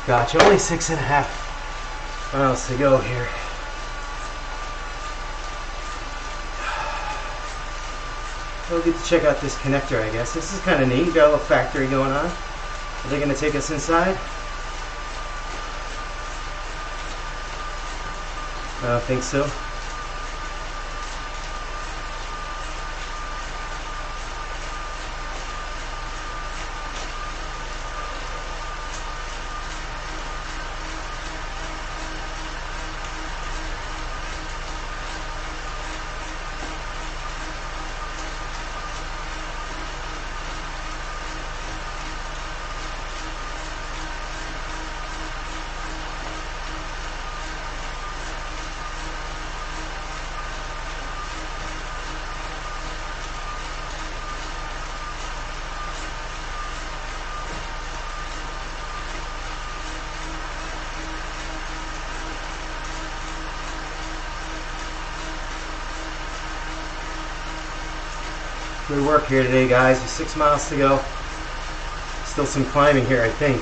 Speaker 1: Gotcha. Only 6.5 miles to go here. We'll get to check out this connector, I guess. This is kind of neat. Got a little factory going on. Are they going to take us inside? I don't think so. Good work here today, guys. 6 miles to go. Still some climbing here, I think.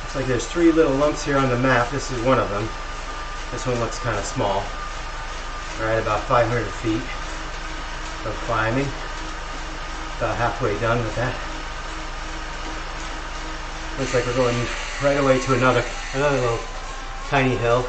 Speaker 1: Looks like there's 3 little lumps here on the map. This is one of them. This one looks kind of small. Right, about 500 feet of climbing. About halfway done with that. Looks like we're going right away to another little tiny hill.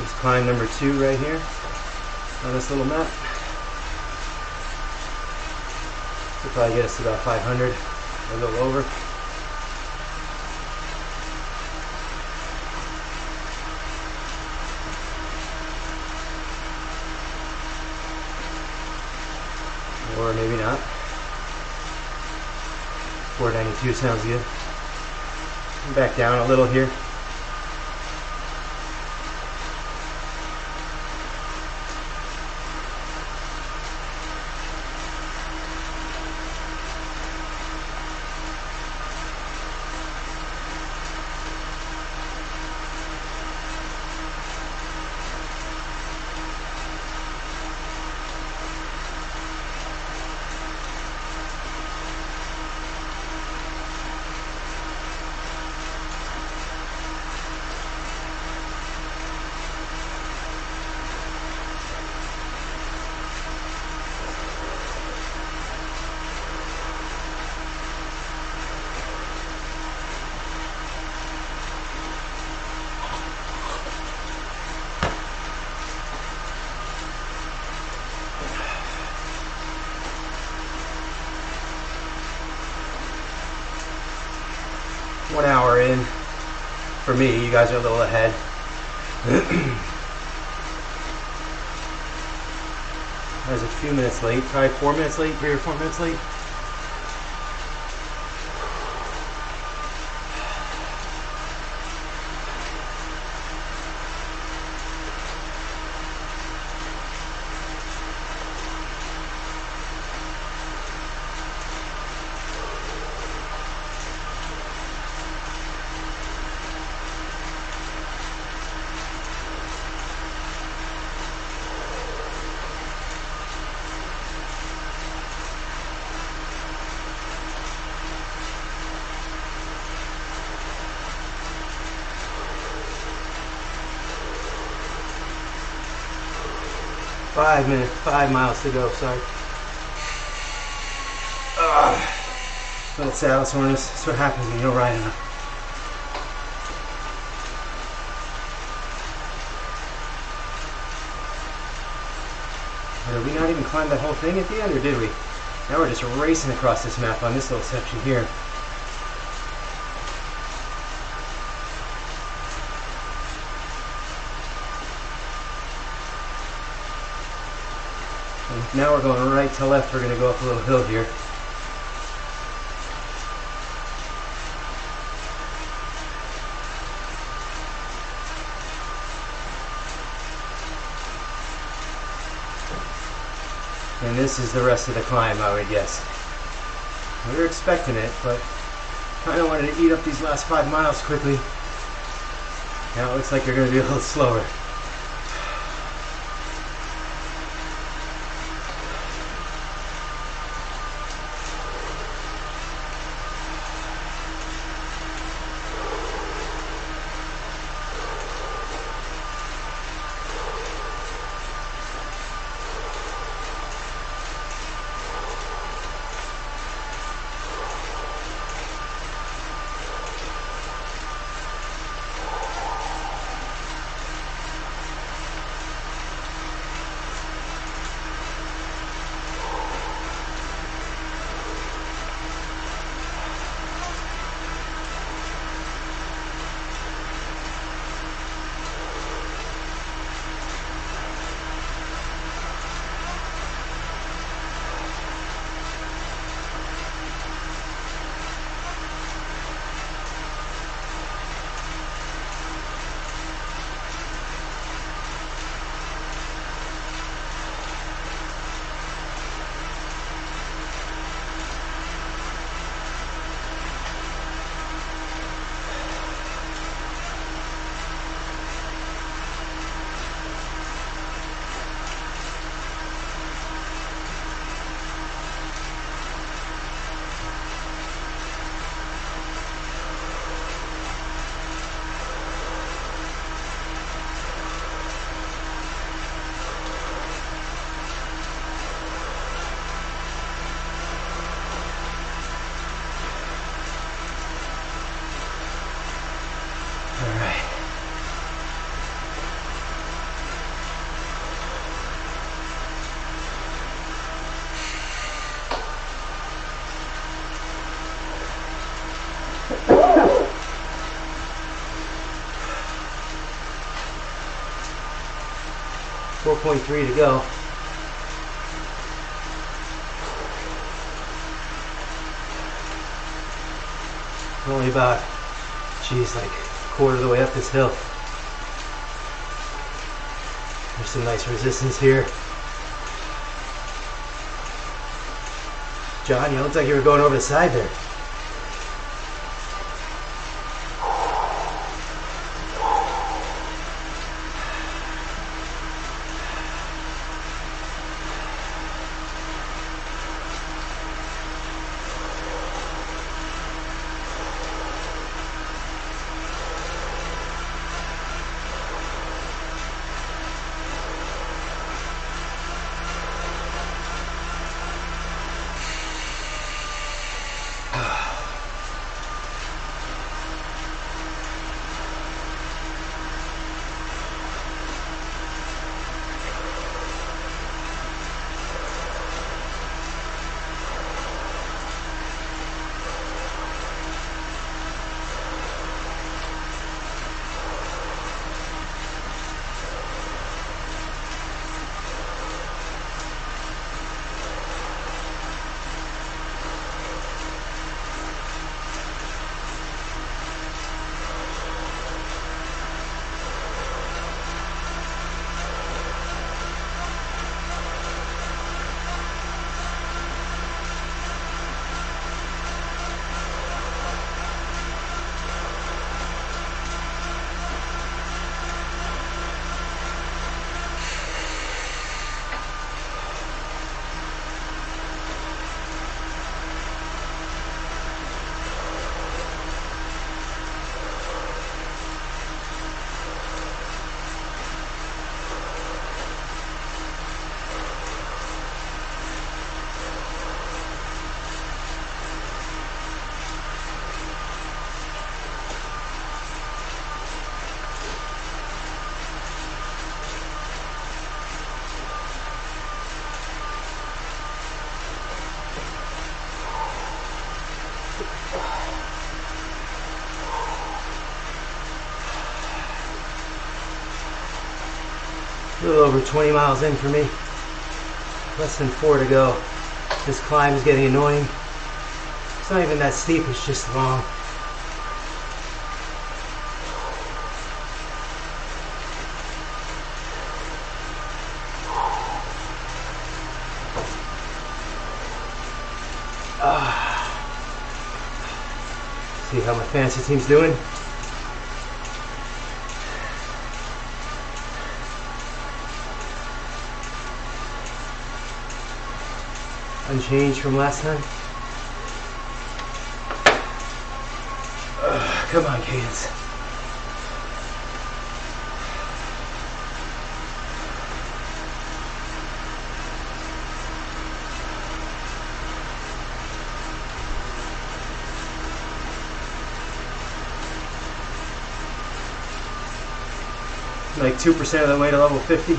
Speaker 1: It's climb number 2 right here on this little map. Should probably get us to about 500, a little over. Or maybe not. 492 sounds good. Back down a little here. One hour in for me. You guys are a little ahead. I was a few minutes late, probably 4 minutes late, 3 or 4 minutes late. Five miles to go, sorry. Little saddle soreness. That's what happens when you don't ride enough. But did we not even climb that whole thing at the end, or did we? Now we're just racing across this map on this little section here. And now we're going right to left. We're going to go up a little hill here. And this is the rest of the climb, I would guess. We were expecting it, but kind of wanted to eat up these last 5 miles quickly. Now it looks like you're going to be a little slower. 4.3 to go. Only about, geez, like a quarter of the way up this hill. There's some nice resistance here. John, you looked like you were going over the side there. A little over 20 miles in for me. Less than 4 to go. This climb is getting annoying. It's not even that steep, it's just long. See how my fantasy team's doing? Unchanged from last time. Come on, Cadence. Like 2% of the way to level 50.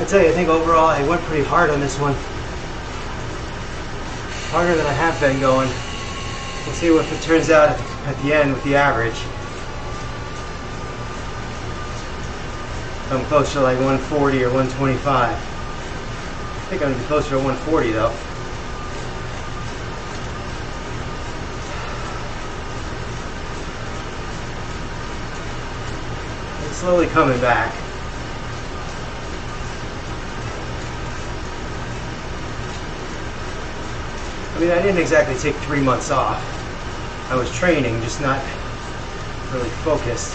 Speaker 1: tell you, I think overall I went pretty hard on this one. Harder than I have been going. We'll see if it turns out at the end with the average. I'm closer to like 140 or 125. I think I'm going to be closer to 140 though. It's slowly coming back. I mean, I didn't exactly take 3 months off. I was training, just not really focused.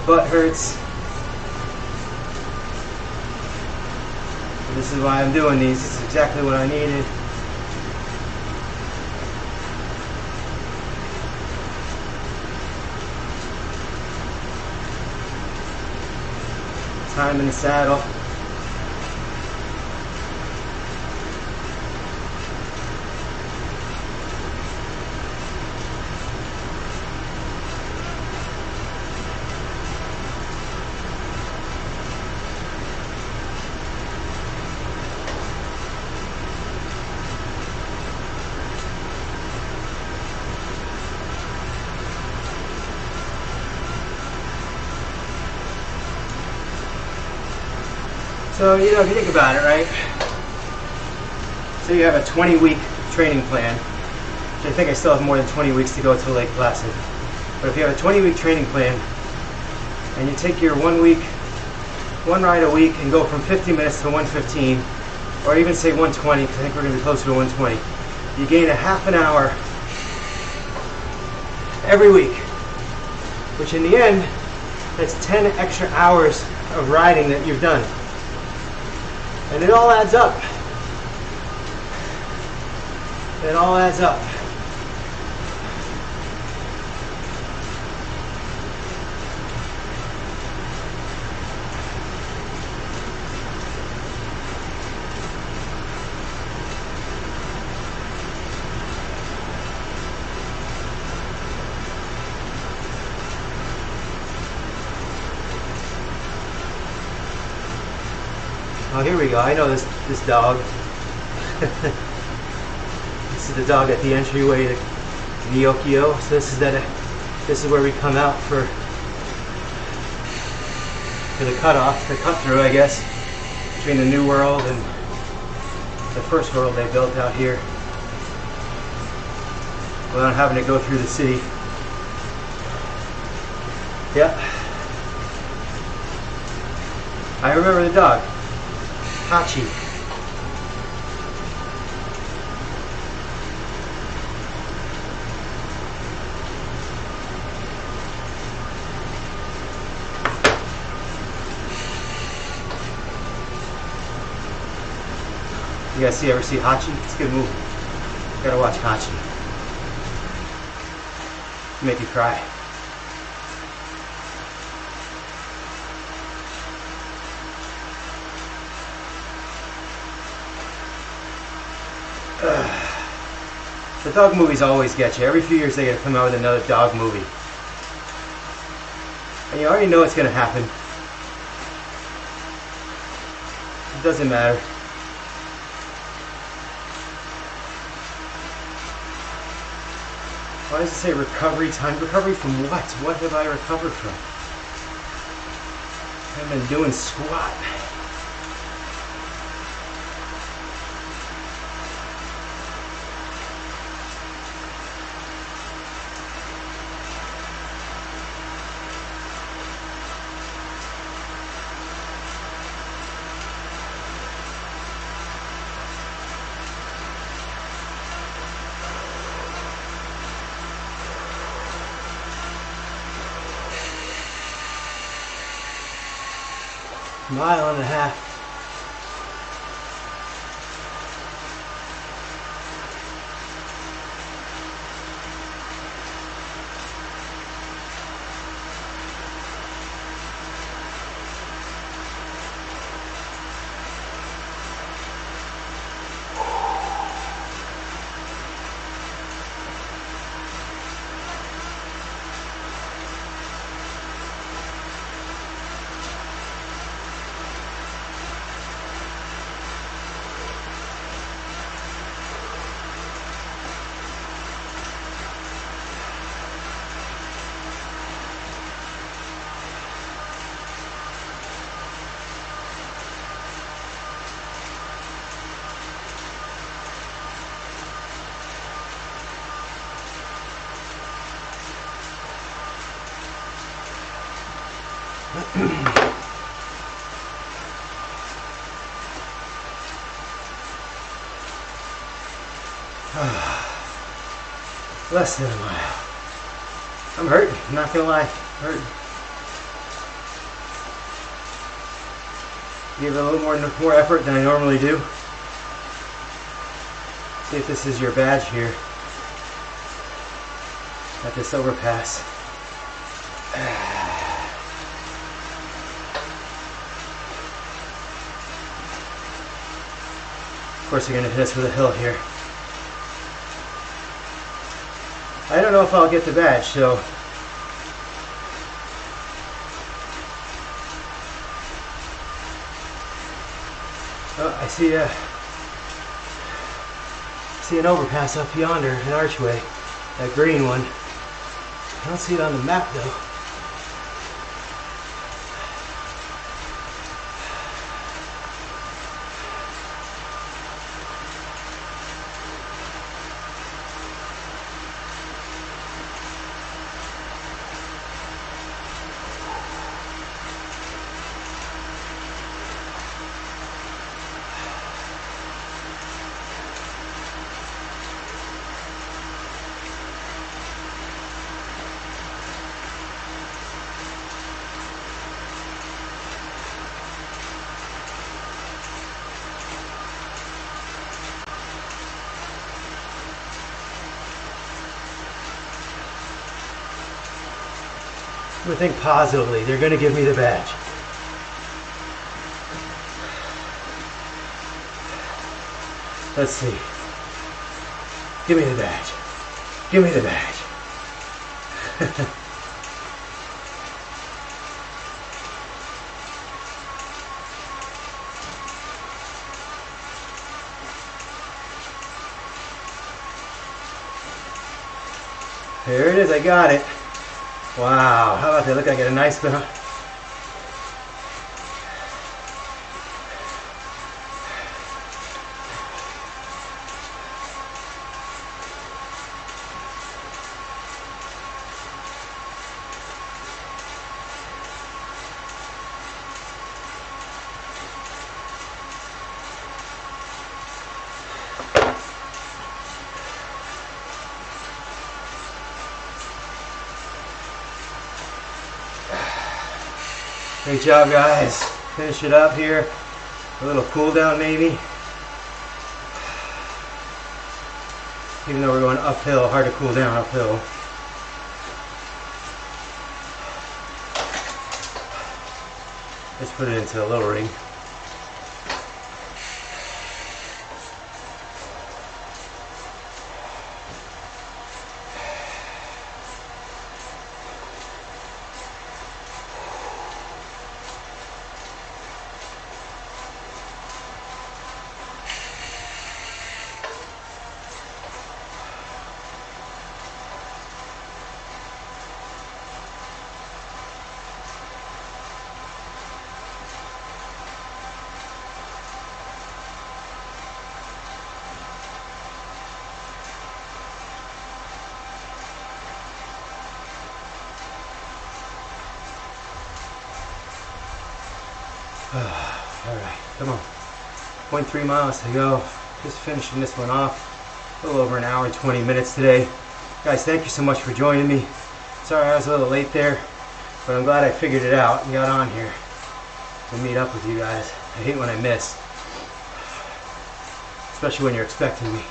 Speaker 1: Butt hurts. And this is why I'm doing these. This is exactly what I needed. Time in the saddle. So, you know, if you think about it, right? So you have a 20-week training plan, which I think I still have more than 20 weeks to go to Lake Placid. But if you have a 20-week training plan, and you take your 1 week, one ride a week, and go from 50 minutes to 115, or even say 120, because I think we're going to be closer to 120, you gain a half an hour every week, which in the end, that's 10 extra hours of riding that you've done. And it all adds up. It all adds up. Oh, here we go. I know this dog. This is the dog at the entryway to Neokyo. So this is where we come out for the cutoff, the cut through, I guess, between the New World and the first world they built out here, without having to go through the city. Yep. I remember the dog. Hachi. You guys ever see Hachi? It's a good movie. You gotta watch Hachi. Make you cry. The dog movies always get you. Every few years they gotta come out with another dog movie. And you already know it's gonna happen. It doesn't matter. Why does it say recovery time? Recovery from what? What have I recovered from? I haven't been doing squat. Mile and a half. Less than a mile. I'm hurting, I'm not gonna lie, hurting. Give it a little more effort than I normally do. See if this is your badge here at this overpass. Of course you're gonna hit us with a hill here. I don't know if I'll get the badge, so oh, I see an overpass up yonder, an archway, that green one. I don't see it on the map though. I'm gonna think positively. They're gonna give me the badge. Let's see. Give me the badge. Give me the badge. There it is, I got it. Wow, how about that? Look, I got a nice bit of... Great job, guys. Finish it up here. A little cool down, maybe. even though we're going uphill, hard to cool down uphill. Let's put it into the lowering. Alright, come on. 0.3 miles to go. Just finishing this one off. A little over an hour and 20 minutes today. Guys, thank you so much for joining me. Sorry I was a little late there, but I'm glad I figured it out and got on here to meet up with you guys. I hate when I miss, especially when you're expecting me.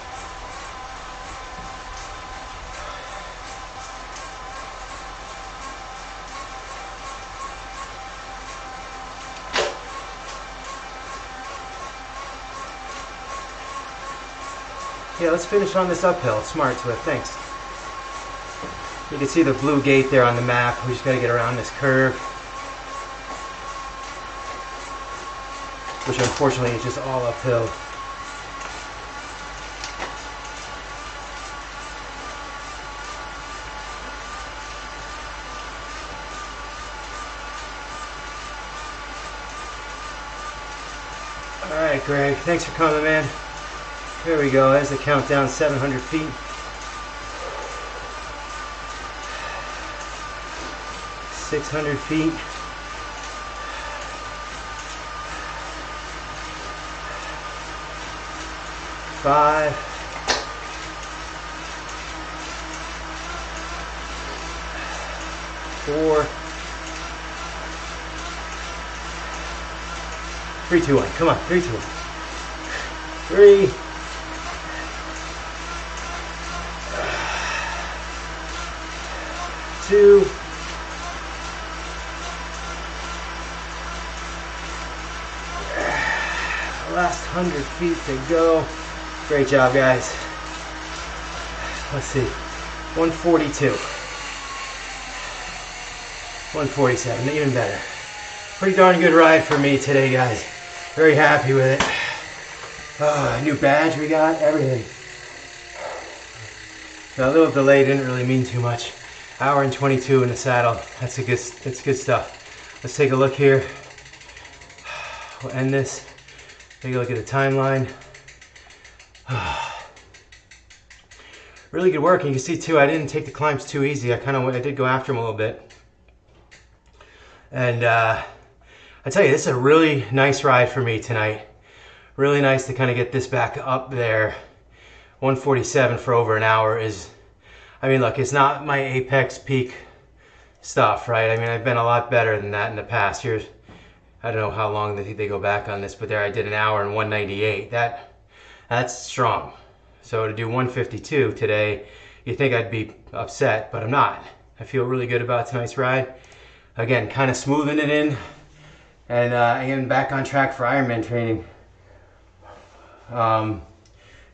Speaker 1: Yeah, let's finish on this uphill. Smart, Swift, thanks. You can see the blue gate there on the map. We just got to get around this curve, which unfortunately is just all uphill. All right, Greg, thanks for coming, man. Here we go, there's the countdown, 700 feet. $600 feet. Five. Four. 3, 2, 1. Come on, 3, 2, 1. 3. 2. Last 100 feet to go. Great job, guys. Let's see. 142. 147, even better. Pretty darn good ride for me today, guys. Very happy with it. New badge we got, everything. Now, a little delay didn't really mean too much. Hour and 22 in the saddle. That's good stuff. Let's take a look here. We'll end this. Take a look at the timeline. Really good work. And you can see too, I didn't take the climbs too easy. I did go after them a little bit. And I tell you, this is a really nice ride for me tonight. Really nice to kind of get this back up there. 147 for over an hour is, I mean, look, it's not my apex peak stuff, right? I mean, I've been a lot better than that in the past. Here's, I don't know how long they go back on this, but there I did an hour and 198. That's strong. So to do 152 today, you think I'd be upset, but I'm not. I feel really good about tonight's ride. Again, kind of smoothing it in, and getting back on track for Ironman training.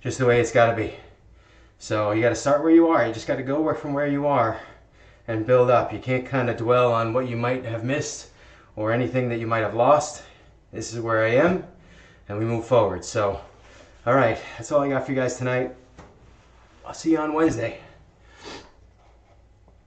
Speaker 1: Just the way it's got to be. So you got to start where you are. You just got to go from where you are and build up. You can't kind of dwell on what you might have missed or anything that you might have lost. This is where I am, and we move forward. So, all right, that's all I got for you guys tonight. I'll see you on Wednesday.